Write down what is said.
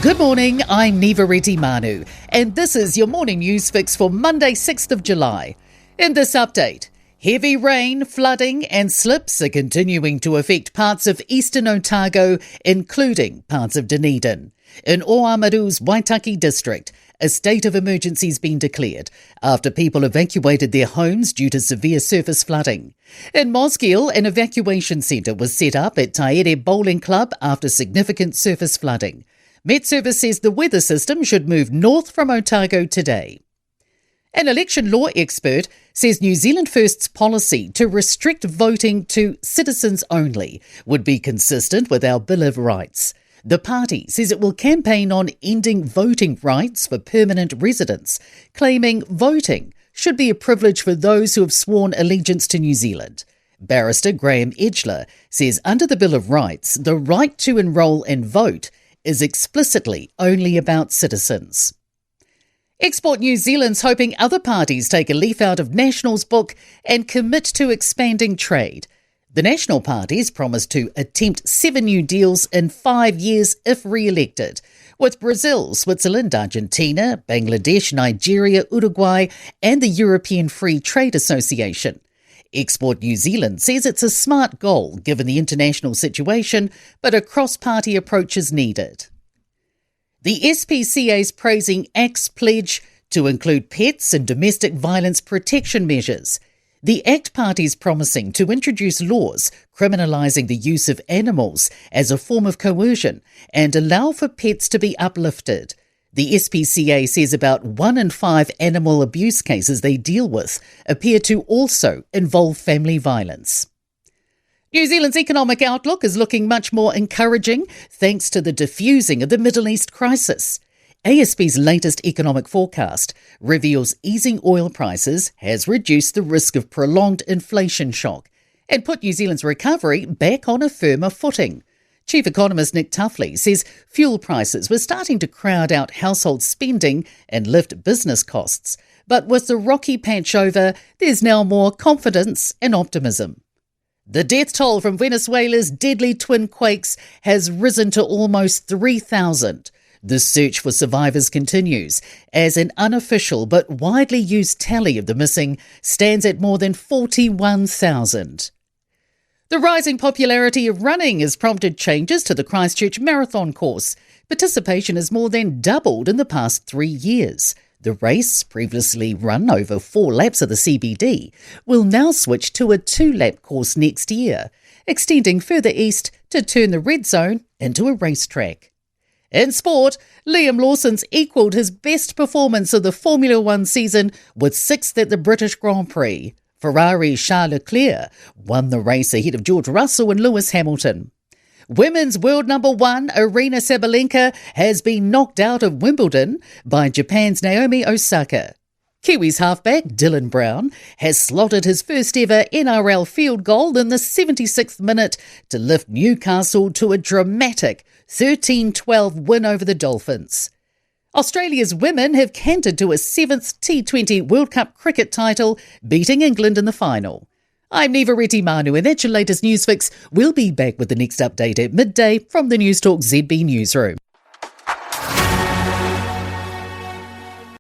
Good morning, I'm Nivareti Manu, and this is your morning news fix for Monday, 6th of July. In this update, heavy rain, flooding and slips are continuing to affect parts of eastern Otago, including parts of Dunedin. In Oamaru's Waitaki district, a state of emergency has been declared after people evacuated their homes due to severe surface flooding. In Mosgiel, an evacuation centre was set up at Taere Bowling Club after significant surface flooding. Met Service says the weather system should move north from Otago today. An election law expert says New Zealand First's policy to restrict voting to citizens only would be consistent with our Bill of Rights. The party says it will campaign on ending voting rights for permanent residents, claiming voting should be a privilege for those who have sworn allegiance to New Zealand. Barrister Graham Edgler says under the Bill of Rights, the right to enrol and vote is explicitly only about citizens. Export New Zealand's hoping other parties take a leaf out of National's book and commit to expanding trade. The National parties promised to attempt 7 new deals in 5 years if re-elected, with Brazil, Switzerland, Argentina, Bangladesh, Nigeria, Uruguay and the European Free Trade Association. Export New Zealand says it's a smart goal given the international situation, but a cross-party approach is needed. The SPCA is praising ACT's pledge to include pets and domestic violence protection measures. The ACT party is promising to introduce laws criminalising the use of animals as a form of coercion and allow for pets to be uplifted. The SPCA says about 1 in 5 animal abuse cases they deal with appear to also involve family violence. New Zealand's economic outlook is looking much more encouraging thanks to the diffusing of the Middle East crisis. ASB's latest economic forecast reveals easing oil prices has reduced the risk of prolonged inflation shock and put New Zealand's recovery back on a firmer footing. Chief economist Nick Tuffley says fuel prices were starting to crowd out household spending and lift business costs. But with the rocky patch over, there's now more confidence and optimism. The death toll from Venezuela's deadly twin quakes has risen to almost 3,000. The search for survivors continues, as an unofficial but widely used tally of the missing stands at more than 41,000. The rising popularity of running has prompted changes to the Christchurch Marathon course. Participation has more than doubled in the past 3 years. The race, previously run over 4 laps of the CBD, will now switch to a 2-lap course next year, extending further east to turn the red zone into a racetrack. In sport, Liam Lawson's equalled his best performance of the Formula One season with 6th at the British Grand Prix. Ferrari's Charles Leclerc won the race ahead of George Russell and Lewis Hamilton. Women's world number 1, Aryna Sabalenka, has been knocked out of Wimbledon by Japan's Naomi Osaka. Kiwis halfback Dylan Brown has slotted his first ever NRL field goal in the 76th minute to lift Newcastle to a dramatic 13-12 win over the Dolphins. Australia's women have cantered to a 7th T20 World Cup cricket title, beating England in the final. I'm Nivareti Manu, and that's your latest news fix. We'll be back with the next update at midday from the Newstalk ZB newsroom.